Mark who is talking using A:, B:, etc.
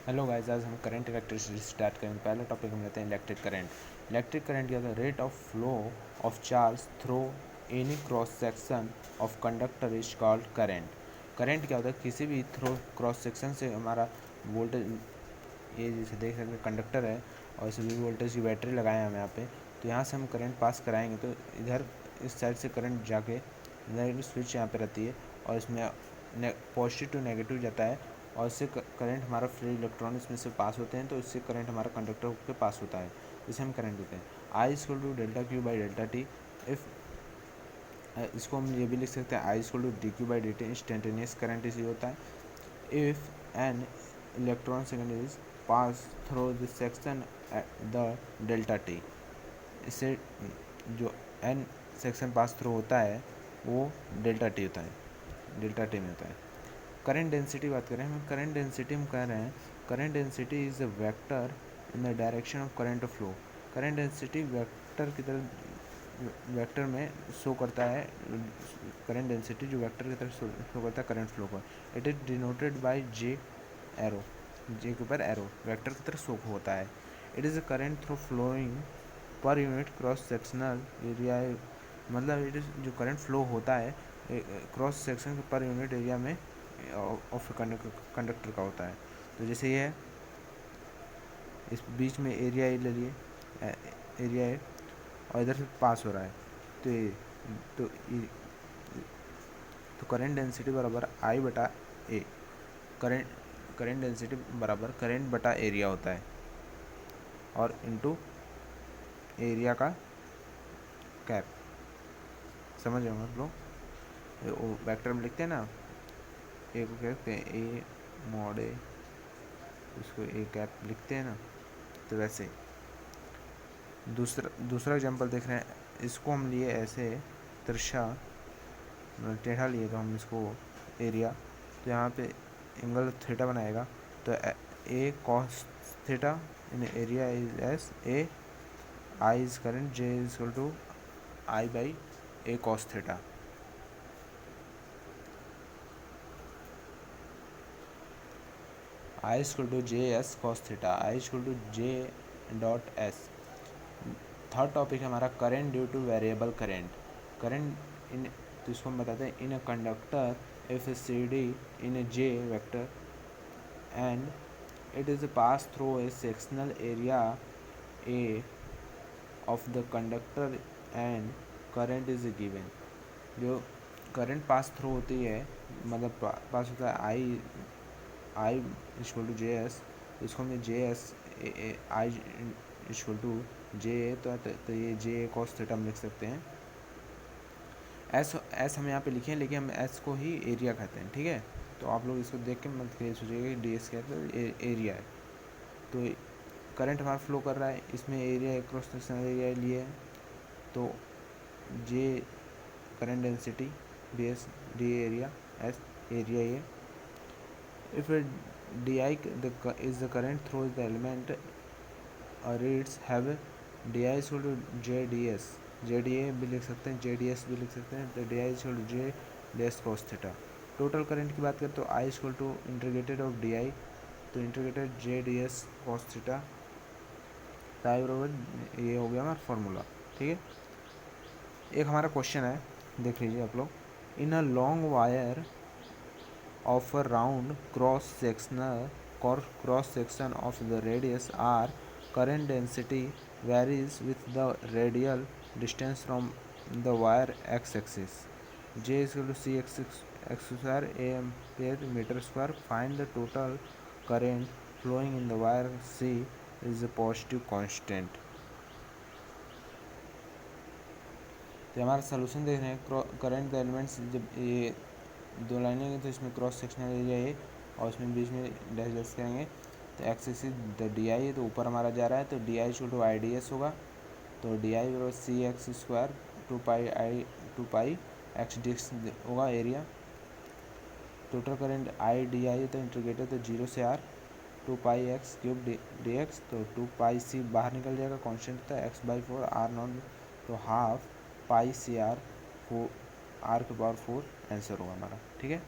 A: Hello guys, आज हम current electricity start करेंगे। पहला टॉपिक हम लेते हैं इलेक्ट्रिक करंट। इलेक्ट्रिक करंट क्या होता है? Rate of flow of charge through any cross section of conductor is called current. Current क्या होता है? किसी भी थ्रू क्रॉस सेक्शन से हमारा वोल्टेज, ये जैसे देख सकते हैं कंडक्टर है और इस वी वोल्टेज की बैटरी लगाए हैं हम यहाँ पे, तो यहाँ से हम करंट पास कराएंगे तो इधर इस साइड से करंट जाके इधर स्विच यहाँ पे रहती है और इसमें पॉजिटिव टू नेगेटिव जाता है और इससे करंट हमारा फ्री इलेक्ट्रॉन इसमें से पास होते हैं, तो इससे करंट हमारा कंडक्टर के पास होता है, इसे हम करंट देते हैं। I equal to delta Q by delta T. If इसको हम ये भी लिख सकते हैं I equal to D Q by D T. Instantaneous current इसी होता है। If N electron second is pass through the section the delta T, इससे जो एन सेक्शन पास थ्रू होता है वो डेल्टा टी होता है, डेल्टा टी में होता है। करंट डेंसिटी बात करें हम, करंट डेंसिटी हम कह रहे हैं current density is a vector in the direction of current flow. Current density vector की तरह, वेक्टर में शो करता है, करंट डेंसिटी जो वेक्टर की तरह शो करता है करंट फ्लो को। It is denoted by J arrow, J के ऊपर एरो वेक्टर की तरह शो होता है। It is a current through flowing per unit cross sectional area, मतलब इट इज जो करंट फ्लो होता है cross section per unit area में ऑफ कंडक्टर का होता है। तो जैसे ये है, इस बीच में एरिया ए ले लिए, एरिया है और इधर से पास हो रहा है, तो ये तो ये तो करंट डेंसिटी बराबर आई बटा ए। करंट डेंसिटी बराबर करंट बटा एरिया होता है और इनटू एरिया का कैप। समझ रहे हो आप लोग? वेक्टर में लिखते हैं ना, ए को कहते हैं ए मॉड ए, उसको ए कैप लिखते हैं ना, तो वैसे दूसरा एग्जाम्पल देख रहे हैं, इसको हम लिए ऐसे तिरछा टेढ़ा लिए, तो हम इसको एरिया, तो यहाँ पे एंगल थीटा बनाएगा, तो A cos theta in area is S A, I is current, J is equal to I by A cos theta. I is equal to J S cos theta, I is equal to J dot S. Third topic है हमारा current due to variable current. Current in, तो इसको हम बताते हैं in a conductor if C D in A J vector and it is pass through a sectional area A of the conductor and current is given. जो current pass through होती है, मतलब pass होता है I equal to J S, इसको हम J S I equal to J A, तो ये जे कॉस थीटा हम लिख सकते हैं। एस हम यहाँ पे लिखे हैं, लेकिन हम एस को ही एरिया कहते हैं, ठीक है? तो आप लोग इसको देख के मत सोचिएगा कि डी एस कहते हैं, एरिया है। तो करंट हमारा फ्लो कर रहा है, इसमें एरिया क्रॉस सेक्शनल एरिया लिए है, तो J current density B S, D area, S area ये। If D I is the current through the element reads have D I equal to J D S, J D A भी लिख सकते हैं, जे D S भी लिख सकते हैं, तो D I equal to J D S cos theta. Total current की बात करें तो I equal to integrated of D I, तो integrated J D S cos theta, ताई बराबर ये हो गया हमारा फॉर्मूला, ठीक है? एक हमारा क्वेश्चन है, देख लीजिए आप लोग। In a long wire of a round cross section of the radius R, current density varies with the radial distance from the wire x-axis. J is equal to c x square a ampere meter square. Find the total current flowing in the wire C is a positive constant. तो हमारा solution देख रहे हैं, current the elements, जब ये दो लाइनें हैं तो इसमें क्रॉस सेक्शनल एरिया है और इसमें बीच में डैश डैश करेंगे, तो X axis the D I है, तो ऊपर हमारा जा रहा है, तो D I equal to I D S होगा, तो डी आई बराबर C X square two pi X D X होगा area. Total current I D I तो इंटीग्रेटेड, तो जीरो से R, two pi X cube D X, तो two pi C बाहर निकल जाएगा, कॉन्स्टेंट था X by four R not, तो half pi C R, R के पावर 4 आंसर होगा हमारा, ठीक है?